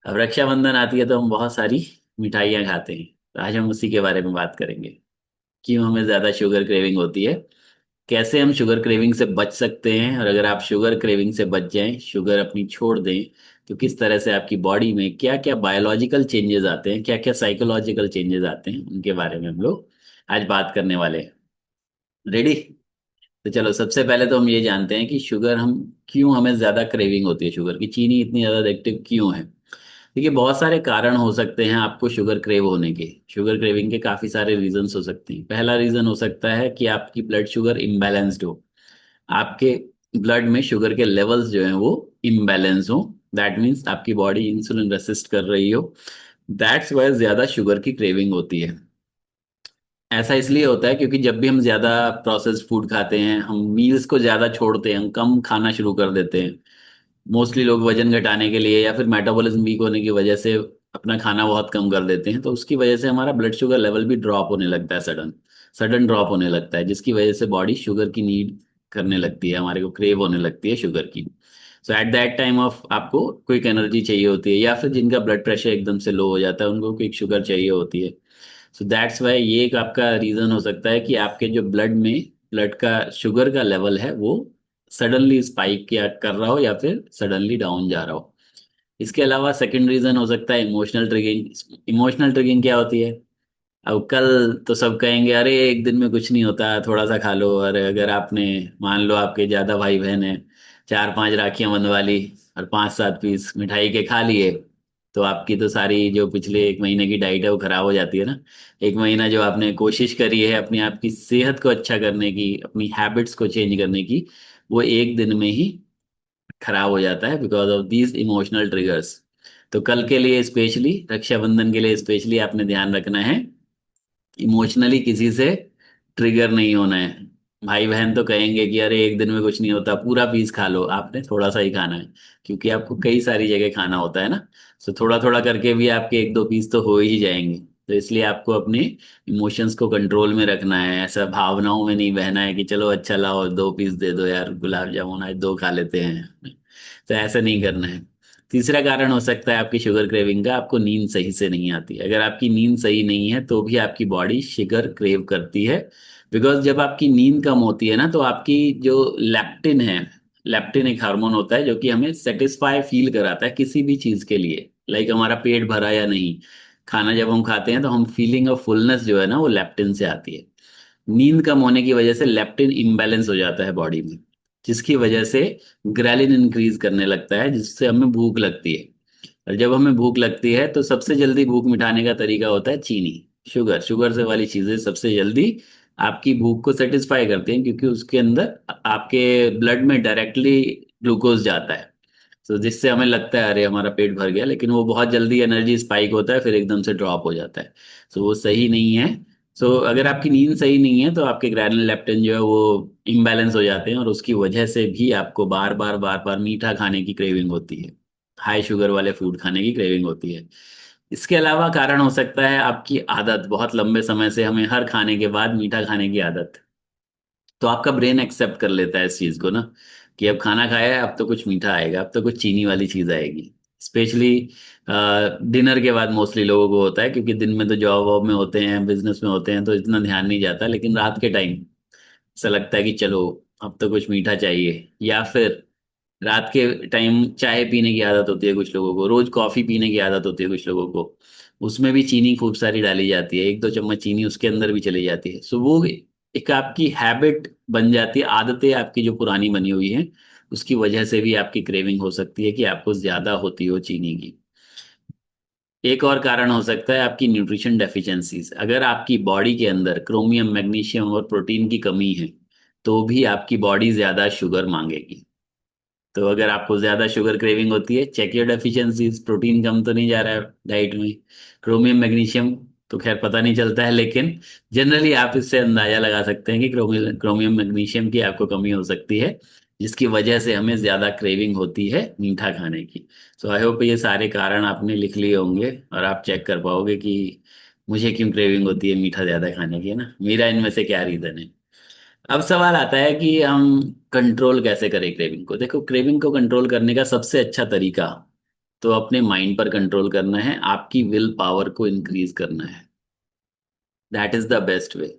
अब रक्षाबंधन आती है तो हम बहुत सारी मिठाइयाँ खाते हैं। तो आज हम उसी के बारे में बात करेंगे। क्यों हमें ज़्यादा शुगर क्रेविंग होती है, कैसे हम शुगर क्रेविंग से बच सकते हैं, और अगर आप शुगर क्रेविंग से बच जाएं, शुगर अपनी छोड़ दें, तो किस तरह से आपकी बॉडी में क्या क्या बायोलॉजिकल चेंजेस आते हैं, क्या क्या साइकोलॉजिकल चेंजेस आते हैं, उनके बारे में हम लोग आज बात करने वाले हैं। रेडी? तो चलो, सबसे पहले तो हम ये जानते हैं कि शुगर हम क्यों हमें ज़्यादा क्रेविंग होती है, शुगर की, चीनी इतनी ज़्यादा एडिक्टिव क्यों है। देखिए, बहुत सारे कारण हो सकते हैं आपको शुगर क्रेव होने के। शुगर क्रेविंग के काफ़ी सारे रीजंस हो सकते हैं। पहला रीज़न हो सकता है कि आपकी ब्लड शुगर इम्बैलेंस्ड हो, आपके ब्लड में शुगर के लेवल्स जो हैं वो इम्बैलेंस हो। दैट मीन्स आपकी बॉडी इंसुलिन रेसिस्ट कर रही हो। दैट्स वाई ज़्यादा शुगर की क्रेविंग होती है। ऐसा इसलिए होता है क्योंकि जब भी हम ज़्यादा प्रोसेस्ड फूड खाते हैं, हम मील्स को ज़्यादा छोड़ते हैं, हम कम खाना शुरू कर देते हैं। मोस्टली लोग वजन घटाने के लिए या फिर मेटाबॉलिज्म वीक होने की वजह से अपना खाना बहुत कम कर देते हैं, तो उसकी वजह से हमारा ब्लड शुगर लेवल भी ड्रॉप होने लगता है, सडन सडन ड्रॉप होने लगता है, जिसकी वजह से बॉडी शुगर की नीड करने लगती है, हमारे को क्रेव होने लगती है शुगर की। सो एट दैट टाइम ऑफ आपको क्विक एनर्जी चाहिए होती है, या फिर जिनका ब्लड प्रेशर एकदम से लो हो जाता है उनको क्विक शुगर चाहिए होती है। सो दैट्स वाई ये एक आपका रीज़न हो सकता है कि आपके जो ब्लड में ब्लड का शुगर का लेवल है वो सडनली स्पाइक किया कर रहा हो या फिर सडनली डाउन जा रहा हो। इसके अलावा सेकंड रीज़न हो सकता है इमोशनल ट्रिगिंग। इमोशनल ट्रिगिंग क्या होती है? अब कल तो सब कहेंगे अरे एक दिन में कुछ नहीं होता, थोड़ा सा खा लो। और अगर आपने, मान लो आपके ज़्यादा भाई बहन हैं, चार पांच राखियां बंधवा ली और पांच सात पीस मिठाई के खा लिए, तो आपकी तो सारी जो पिछले एक महीने की डाइट है वो खराब हो जाती है ना। एक महीना जो आपने कोशिश करी है अपनी आपकी सेहत को अच्छा करने की, अपनी हैबिट्स को चेंज करने की, वो एक दिन में ही खराब हो जाता है because of these emotional triggers. तो कल के लिए स्पेशली, रक्षाबंधन के लिए स्पेशली आपने ध्यान रखना है, इमोशनली किसी से ट्रिगर नहीं होना है। भाई बहन तो कहेंगे कि अरे एक दिन में कुछ नहीं होता, पूरा पीस खा लो, आपने थोड़ा सा ही खाना है, क्योंकि आपको कई सारी जगह खाना होता है ना। सो थोड़ा थोड़ा करके भी आपके एक दो पीस तो हो ही जाएंगे। तो इसलिए आपको अपने इमोशंस को कंट्रोल में रखना है, ऐसा भावनाओं में नहीं बहना है कि चलो अच्छा लाओ दो पीस दे दो यार, गुलाब जामुन आज दो खा लेते हैं। तो ऐसा नहीं करना है। तीसरा कारण हो सकता है आपकी शुगर क्रेविंग का, आपको नींद सही से नहीं आती। अगर आपकी नींद सही नहीं है तो भी आपकी बॉडी शुगर क्रेव करती है। बिकॉज जब आपकी नींद कम होती है ना, तो आपकी जो लेप्टिन है, लेप्टिन एक हार्मोन होता है जो कि हमें सेटिस्फाई फील कराता है किसी भी चीज़ के लिए, लाइक हमारा पेट भरा या नहीं। खाना जब हम खाते हैं तो हम फीलिंग ऑफ फुलनेस जो है ना, वो लेप्टिन से आती है। नींद कम होने की वजह से लेप्टिन इम्बैलेंस हो जाता है बॉडी में, जिसकी वजह से ग्रेलिन इंक्रीज करने लगता है, जिससे हमें भूख लगती है। और जब हमें भूख लगती है तो सबसे जल्दी भूख मिटाने का तरीका होता है चीनी, शुगर। शुगर से वाली चीजें सबसे जल्दी आपकी भूख को सेटिस्फाई करती हैं, क्योंकि उसके अंदर आपके ब्लड में डायरेक्टली ग्लूकोज जाता है। तो जिससे हमें लगता है अरे हमारा पेट भर गया, लेकिन वो बहुत जल्दी एनर्जी स्पाइक होता है, फिर एकदम से ड्रॉप हो जाता है। सो वो सही नहीं है। सो अगर आपकी नींद सही नहीं है तो आपके ग्रैनुल लेप्टिन जो है वो इम्बैलेंस हो जाते हैं, और उसकी वजह से भी आपको बार बार मीठा खाने की क्रेविंग होती है, हाई शुगर वाले फूड खाने की क्रेविंग होती है। इसके अलावा कारण हो सकता है आपकी आदत, बहुत लंबे समय से हमें हर खाने के बाद मीठा खाने की आदत। तो आपका ब्रेन एक्सेप्ट कर लेता है इस चीज को ना, कि अब खाना खाया है, अब तो कुछ मीठा आएगा, अब तो कुछ चीनी वाली चीज आएगी। स्पेशली डिनर के बाद मोस्टली लोगों को होता है, क्योंकि दिन में तो जॉब वॉब में होते हैं, बिजनेस में होते हैं, तो इतना ध्यान नहीं जाता, लेकिन रात के टाइम ऐसा लगता है कि चलो अब तो कुछ मीठा चाहिए। या फिर रात के टाइम चाय पीने की आदत होती है कुछ लोगों को, रोज कॉफी पीने की आदत होती है कुछ लोगों को, उसमें भी चीनी खूब सारी डाली जाती है, एक दो चम्मच चीनी उसके अंदर भी चली जाती है। सो वो एक आपकी हैबिट बन जाती है, आदतें आपकी जो पुरानी बनी हुई हैं, उसकी वजह से भी आपकी क्रेविंग हो सकती है कि आपको ज्यादा होती हो चीनी की। एक और कारण हो सकता है आपकी न्यूट्रिशन डेफिशिएंसीज। अगर आपकी बॉडी के अंदर क्रोमियम, मैग्नीशियम और प्रोटीन की कमी है, तो भी आपकी बॉडी ज्यादा शुगर मांगेगी। तो अगर आपको ज्यादा शुगर क्रेविंग होती है, चेक योर डेफिशिएंसीज। प्रोटीन कम तो नहीं जा रहा है डाइट में, क्रोमियम, मैग्नीशियम तो खैर पता नहीं चलता है, लेकिन जनरली आप इससे अंदाजा लगा सकते हैं कि क्रोमियम क्रोमियम मैग्नीशियम की आपको कमी हो सकती है, जिसकी वजह से हमें ज्यादा क्रेविंग होती है मीठा खाने की। सो आई होप ये सारे कारण आपने लिख लिए होंगे और आप चेक कर पाओगे कि मुझे क्यों क्रेविंग होती है मीठा ज्यादा खाने की, है ना, मेरा इनमें से क्या रीजन है। अब सवाल आता है कि हम कंट्रोल कैसे करें क्रेविंग को। देखो, क्रेविंग को कंट्रोल करने का सबसे अच्छा तरीका तो अपने माइंड पर कंट्रोल करना है, आपकी विल पावर को इंक्रीज करना है। That is the best way.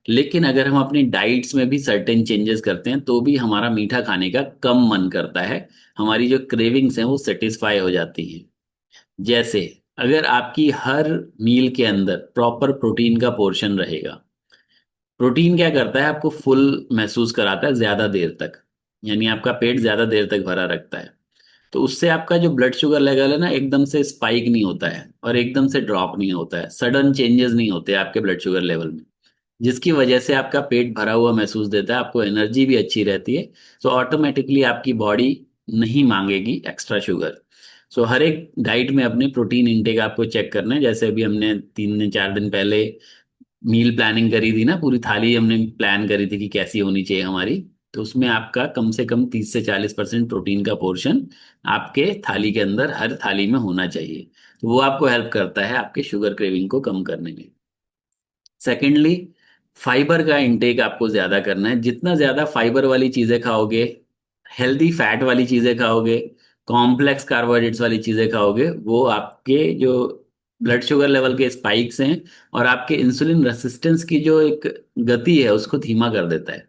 लेकिन अगर हम अपनी डाइट्स में भी सर्टेन चेंजेस करते हैं तो भी हमारा मीठा खाने का कम मन करता है, हमारी जो क्रेविंग्स हैं वो सेटिस्फाई हो जाती हैं। जैसे अगर आपकी हर मील के अंदर प्रॉपर प्रोटीन का पोर्शन रहेगा। प्रोटीन क्या करता है, आपको फुल महसूस कराता है ज्यादा देर तक, यानी आपका पेट ज्यादा देर तक भरा रखता है। तो उससे आपका जो ब्लड शुगर लेवल है ना, एकदम से स्पाइक नहीं होता है और एकदम से ड्रॉप नहीं होता है, सडन चेंजेस नहीं होते आपके ब्लड शुगर लेवल में, जिसकी वजह से आपका पेट भरा हुआ महसूस देता है, आपको एनर्जी भी अच्छी रहती है। सो ऑटोमेटिकली आपकी बॉडी नहीं मांगेगी एक्स्ट्रा शुगर। सो हर एक डाइट में अपने प्रोटीन इंटेक आपको चेक करना है। जैसे अभी हमने 3 4 दिन पहले मील प्लानिंग करी थी ना, पूरी थाली हमने प्लान करी थी कि कैसी होनी चाहिए हमारी। तो उसमें आपका कम से कम 30 से 40% प्रोटीन का पोर्शन आपके थाली के अंदर, हर थाली में होना चाहिए। तो वो आपको हेल्प करता है आपके शुगर क्रेविंग को कम करने में। सेकेंडली, फाइबर का इंटेक आपको ज्यादा करना है। जितना ज्यादा फाइबर वाली चीजें खाओगे, हेल्दी फैट वाली चीजें खाओगे, कॉम्प्लेक्स कार्बोहाइड्रेट्स वाली चीजें खाओगे, वो आपके जो ब्लड शुगर लेवल के स्पाइक्स हैं और आपके इंसुलिन रेसिस्टेंस की जो एक गति है उसको धीमा कर देता है।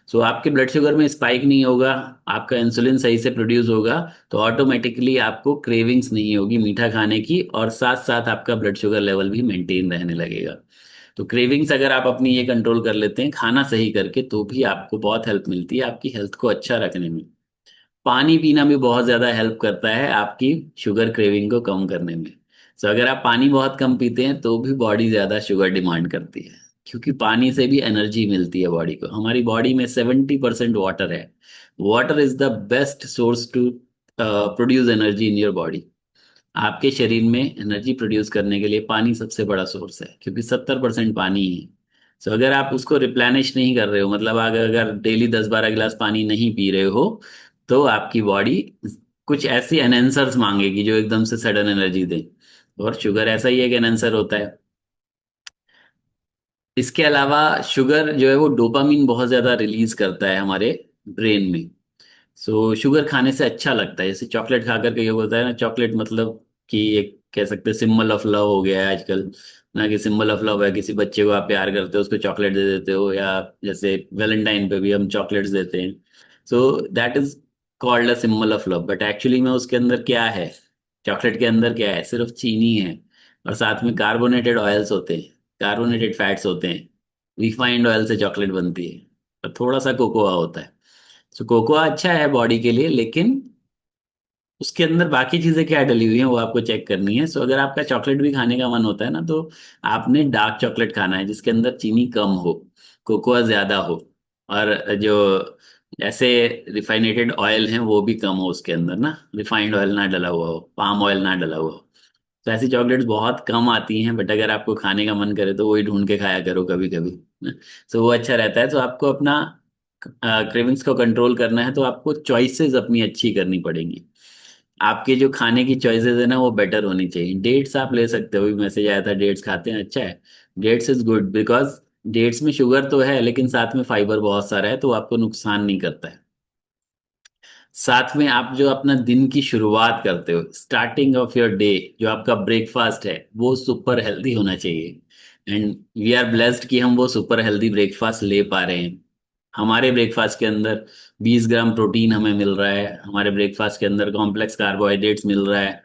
सो आपके ब्लड शुगर में स्पाइक नहीं होगा, आपका इंसुलिन सही से प्रोड्यूस होगा, तो ऑटोमेटिकली आपको क्रेविंग्स नहीं होगी मीठा खाने की, और साथ साथ आपका ब्लड शुगर लेवल भी मेंटेन रहने लगेगा। तो क्रेविंग्स अगर आप अपनी ये कंट्रोल कर लेते हैं खाना सही करके, तो भी आपको बहुत हेल्प मिलती है आपकी हेल्थ को अच्छा रखने में। पानी पीना भी बहुत ज़्यादा हेल्प करता है आपकी शुगर क्रेविंग को कम करने में। तो अगर आप पानी बहुत कम पीते हैं तो भी बॉडी ज़्यादा शुगर डिमांड करती है, क्योंकि पानी से भी एनर्जी मिलती है बॉडी को। हमारी बॉडी में 70% वाटर है। Water is the best source to produce energy in your body. आपके शरीर में एनर्जी प्रोड्यूस करने के लिए पानी सबसे बड़ा सोर्स है, क्योंकि 70% पानी ही है। सो अगर आप उसको रिप्लेनिश नहीं कर रहे हो, मतलब अगर डेली 10 12 गिलास पानी नहीं पी रहे हो, तो आपकी बॉडी कुछ ऐसी एनहेंसर्स मांगेगी जो एकदम से सडन एनर्जी दे। और शुगर ऐसा ही एक एनहेंसर होता है। इसके अलावा शुगर जो है वो डोपामीन बहुत ज्यादा रिलीज करता है हमारे ब्रेन में। सो शुगर खाने से अच्छा लगता है। जैसे चॉकलेट खा करके ये होता है ना, चॉकलेट मतलब कि एक कह सकते हैं सिंबल ऑफ लव हो गया है आजकल ना, कि सिंबल ऑफ लव है, किसी बच्चे को आप प्यार करते हो उसको चॉकलेट दे देते हो, या जैसे वैलेंटाइन पे भी हम चॉकलेट्स देते हैं। So that is called a symbol of love, but actually में उसके अंदर क्या है, चॉकलेट के अंदर क्या है, सिर्फ चीनी है और साथ में कार्बोनेटेड ऑयल्स होते हैं, कार्बोनेटेड फैट्स होते हैं। रिफाइंड ऑयल से चॉकलेट बनती है और थोड़ा सा कोकोआ होता है। सो कोकोआ अच्छा है बॉडी के लिए, लेकिन उसके अंदर बाकी चीजें क्या डली हुई हैं वो आपको चेक करनी है। सो अगर आपका चॉकलेट भी खाने का मन होता है ना, तो आपने डार्क चॉकलेट खाना है जिसके अंदर चीनी कम हो, कोकोआ ज्यादा हो, और जो ऐसे रिफाइनेटेड ऑयल हैं वो भी कम हो उसके अंदर ना, रिफाइंड ऑयल ना डला हुआ हो, पाम ऑयल ना डला हुआ हो। तो ऐसी चॉकलेट्स बहुत कम आती हैं, बट अगर आपको खाने का मन करे तो वही ढूंढ के खाया करो कभी कभी। सो वो अच्छा रहता है। तो आपको अपना क्रेविंग्स को कंट्रोल करना है, तो आपको चॉइसेस अपनी अच्छी करनी पड़ेंगी। आपके जो खाने की चॉइसेस है ना वो बेटर होनी चाहिए। डेट्स आप ले सकते हो, अभी मैसेज आया था डेट्स खाते हैं, अच्छा है। Dates is good because dates में शुगर तो है लेकिन साथ में फाइबर बहुत सारा है, तो वो आपको नुकसान नहीं करता है। साथ में आप जो अपना दिन की शुरुआत करते हो, स्टार्टिंग ऑफ योर डे, जो आपका ब्रेकफास्ट है वो सुपर हेल्दी होना चाहिए। एंड वी आर ब्लेस्ड कि हम वो सुपर हेल्दी ब्रेकफास्ट ले पा रहे हैं। हमारे ब्रेकफास्ट के अंदर 20 ग्राम प्रोटीन हमें मिल रहा है, हमारे ब्रेकफास्ट के अंदर कॉम्प्लेक्स कार्बोहाइड्रेट्स मिल रहा है,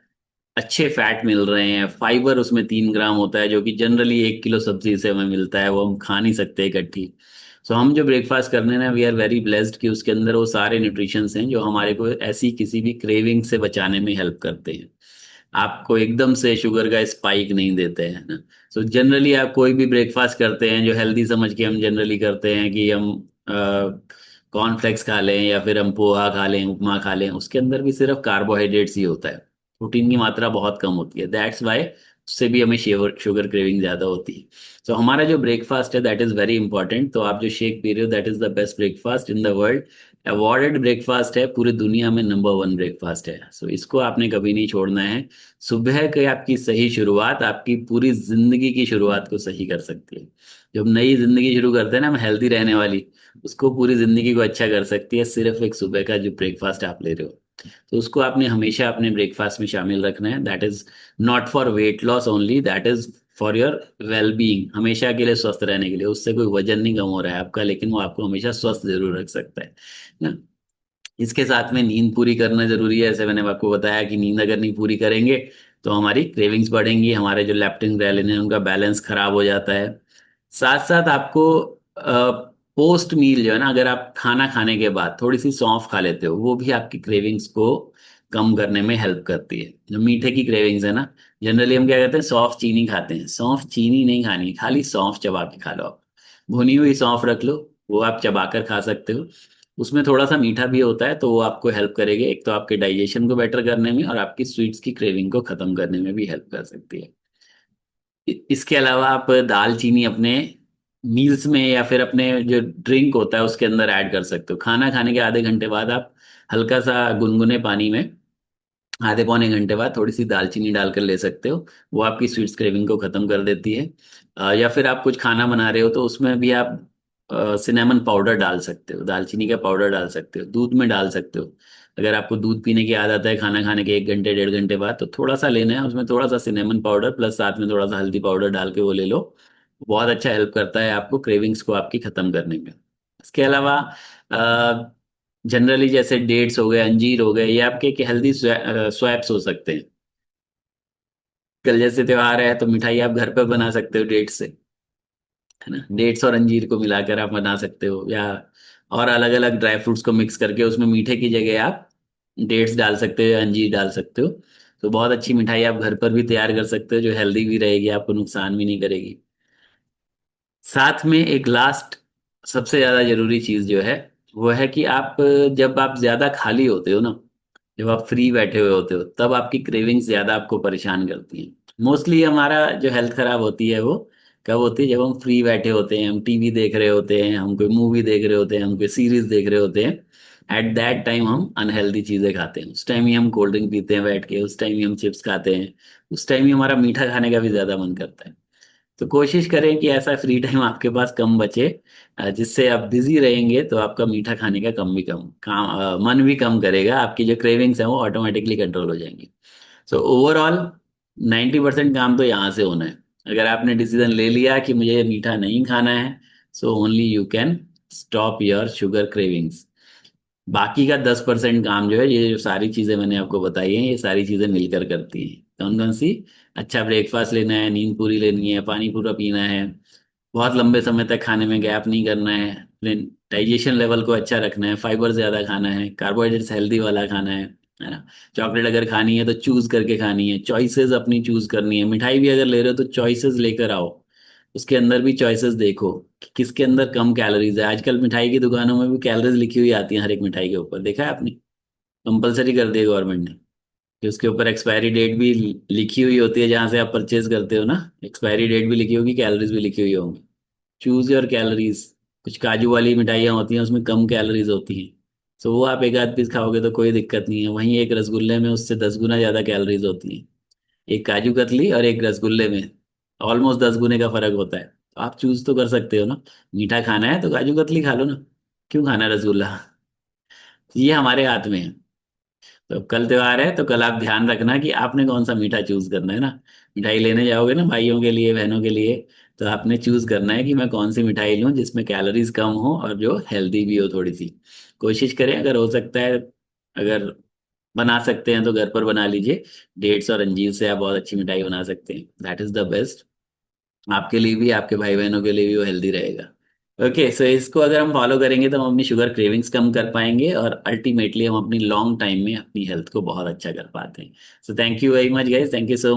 अच्छे फैट मिल रहे हैं, फाइबर उसमें 3 ग्राम होता है जो कि जनरली 1 किलो सब्जी से हमें मिलता है, वो हम खा नहीं सकते इकट्ठी। सो हम जो ब्रेकफास्ट करने ना, वी आर वेरी ब्लेस्ड कि उसके अंदर वो सारे न्यूट्रिशंस हैं जो हमारे को ऐसी किसी भी क्रेविंग से बचाने में हेल्प करते हैं। आपको एकदम से शुगर का स्पाइक नहीं देते हैं ना। सो जनरली आप कोई भी ब्रेकफास्ट करते हैं जो हेल्दी समझ के हम जनरली करते हैं कि हम कॉर्नफ्लेक्स खा लें या फिर हम पोहा खा लें, उपमा खा लें, उसके अंदर भी सिर्फ कार्बोहाइड्रेट्स ही होता है, प्रोटीन की मात्रा बहुत कम होती है। दैट्स वाई उससे भी हमें शुगर शुगर क्रेविंग ज़्यादा होती है। सो हमारा जो ब्रेकफास्ट है दैट इज़ वेरी इंपॉर्टेंट। तो आप जो शेक पी रहे हो that is the best breakfast in the world. Awarded breakfast है, पूरी दुनिया में नंबर 1 ब्रेकफास्ट है। सो इसको आपने कभी नहीं छोड़ना है। सुबह की आपकी सही शुरुआत आपकी पूरी जिंदगी की शुरुआत को सही कर सकती है। जब नई जिंदगी शुरू करते हैं ना हम हेल्दी रहने वाली, उसको पूरी जिंदगी को अच्छा कर सकती है सिर्फ एक सुबह का जो ब्रेकफास्ट आप ले रहे हो। तो उसको आपने हमेशा अपने ब्रेकफास्ट में शामिल रखना है। That is not for weight loss only, that is for your well being, हमेशा के लिए स्वस्थ रहने के लिए। उससे कोई वजन नहीं कम हो रहा है आपका, लेकिन वो आपको हमेशा स्वस्थ जरूर रख सकता है ना। इसके साथ में नींद पूरी करना जरूरी है। जैसे मैंने आपको बताया कि नींद अगर नहीं पूरी करेंगे तो हमारी क्रेविंग्स बढ़ेंगी, हमारे जो लेप्टिन ग्रेलिन है उनका बैलेंस खराब हो जाता है। साथ साथ आपको पोस्ट मील जो है ना, अगर आप खाना खाने के बाद थोड़ी सी सौंफ खा लेते हो, वो भी आपकी क्रेविंग्स को कम करने में हेल्प करती है। जो मीठे की क्रेविंग्स है ना, जनरली हम क्या करते हैं, सौंफ चीनी खाते हैं। सौंफ चीनी नहीं खानी, खाली सौंफ चबा के खा लो आप। भुनी हुई सौंफ रख लो, वो आप चबा कर खा सकते हो। उसमें थोड़ा सा मीठा भी होता है, तो वो आपको हेल्प करेगी, एक तो आपके डाइजेशन को बेटर करने में और आपकी स्वीट्स की क्रेविंग को खत्म करने में भी हेल्प कर सकती है। इसके अलावा आप दाल चीनी अपने मील्स में या फिर अपने जो ड्रिंक होता है उसके अंदर ऐड कर सकते हो। खाना खाने के आधे घंटे बाद आप हल्का सा गुनगुने पानी में आधे पौने घंटे बाद थोड़ी सी दालचीनी डालकर ले सकते हो। वो आपकी स्वीट्स क्रेविंग को खत्म कर देती है। या फिर आप कुछ खाना बना रहे हो तो उसमें भी आप सिनेमन पाउडर डाल सकते हो, दालचीनी का पाउडर डाल सकते हो, दूध में डाल सकते हो। अगर आपको दूध पीने की आदत है खाना खाने के 1 घंटे 1.5 घंटे बाद, तो थोड़ा सा लेना है, उसमें थोड़ा सा सिनेमन पाउडर प्लस साथ में थोड़ा सा हल्दी पाउडर डाल के वो ले लो। बहुत अच्छा हेल्प करता है आपको क्रेविंग्स को आपकी खत्म करने में। इसके अलावा जनरली जैसे डेट्स हो गए, अंजीर हो गए, ये आपके हेल्दी स्वैप्स हो सकते हैं। कल जैसे त्योहार है तो मिठाई आप घर पर बना सकते हो डेट्स से, है ना। डेट्स और अंजीर को मिलाकर आप बना सकते हो, या और अलग अलग ड्राई फ्रूट्स को मिक्स करके उसमें मीठे की जगह आप डेट्स डाल सकते हो या अंजीर डाल सकते हो। तो बहुत अच्छी मिठाई आप घर पर भी तैयार कर सकते हो, जो हेल्दी भी रहेगी, आपको नुकसान भी नहीं करेगी। साथ में एक लास्ट सबसे ज्यादा जरूरी चीज जो है, वो है कि आप जब आप ज्यादा खाली होते हो ना, जब आप फ्री बैठे हुए होते हो, तब आपकी क्रेविंग्स ज्यादा आपको परेशान करती हैं। मोस्टली हमारा जो हेल्थ खराब होती है वो कब होती है, जब हम फ्री बैठे होते हैं, हम टीवी देख रहे होते हैं, हम कोई मूवी देख रहे होते हैं, हम कोई सीरीज देख रहे होते हैं। एट दैट टाइम हम अनहेल्दी चीजें खाते हैं, उस टाइम ही हम कोल्ड ड्रिंक पीते हैं बैठ के, उस टाइम ही हम चिप्स खाते हैं, उस टाइम ही हमारा मीठा खाने का भी ज्यादा मन करता है। तो कोशिश करें कि ऐसा फ्री टाइम आपके पास कम बचे, जिससे आप बिजी रहेंगे तो आपका मीठा खाने का कम भी कम काम मन भी कम करेगा, आपकी जो क्रेविंग्स हैं वो ऑटोमेटिकली कंट्रोल हो जाएंगी। सो ओवरऑल 90% काम तो यहाँ से होना है। अगर आपने डिसीजन ले लिया कि मुझे ये मीठा नहीं खाना है, so only you can stop your sugar cravings. बाकी का 10% काम जो है, ये जो सारी चीजें मैंने आपको बताई हैं, ये सारी चीजें मिलकर करती हैं। कौन कौन सी? अच्छा ब्रेकफास्ट लेना है, नींद पूरी लेनी है, पानी पूरा पीना है, बहुत लंबे समय तक खाने में गैप नहीं करना है, अपने डाइजेशन लेवल को अच्छा रखना है, फाइबर ज्यादा खाना है, कार्बोहाइड्रेट्स हेल्दी वाला खाना है ना। चॉकलेट अगर खानी है तो चूज करके खानी है, चॉइसेस अपनी चूज करनी है। मिठाई भी अगर ले रहे हो तो चॉइसेस लेकर आओ, उसके अंदर भी चॉइसेस देखो कि किसके अंदर कम कैलोरीज है। आजकल मिठाई की दुकानों में भी कैलोरीज लिखी हुई आती हैं हर एक मिठाई के ऊपर, देखा है आपने? कंपलसरी कर दिया गवर्नमेंट ने कि उसके ऊपर एक्सपायरी डेट भी लिखी हुई होती है, जहां से आप परचेज करते हो ना, एक्सपायरी डेट भी लिखी होगी, कैलोरीज भी लिखी हुई होंगी। Choose your calories. कुछ काजू वाली मिठाइयाँ होती हैं, उसमें कम कैलोरीज होती हैं, तो वो आप एक आध पीस खाओगे तो कोई दिक्कत नहीं है। वहीं एक रसगुल्ले में उससे 10 गुना ज्यादा कैलोरीज होती हैं, एक काजू कतली और एक रसगुल्ले में ऑलमोस्ट 10 गुने का फर्क होता है। तो आप चूज तो कर सकते हो ना, मीठा खाना है तो काजू कतली खा लो ना, क्यों खाना है रसगुल्ला? ये हमारे हाथ में है। तो कल त्योहार है तो कल आप ध्यान रखना कि आपने कौन सा मीठा चूज करना है ना। मिठाई लेने जाओगे ना भाइयों के लिए बहनों के लिए, तो आपने चूज करना है कि मैं कौन सी मिठाई लूं जिसमें कैलोरीज कम हो और जो हेल्दी भी हो थोड़ी सी। कोशिश करें, अगर हो सकता है, अगर बना सकते हैं तो घर पर बना लीजिए। डेट्स और अंजीर से आप बहुत अच्छी मिठाई बना सकते हैं, दैट इज द बेस्ट। आपके लिए भी, आपके भाई बहनों के लिए भी वो हेल्दी रहेगा। ओके, सो इसको अगर हम फॉलो करेंगे तो हम अपनी शुगर क्रेविंग्स कम कर पाएंगे और अल्टीमेटली हम अपनी लॉन्ग टाइम में अपनी हेल्थ को बहुत अच्छा कर पाते हैं। So thank you very much guys, thank you so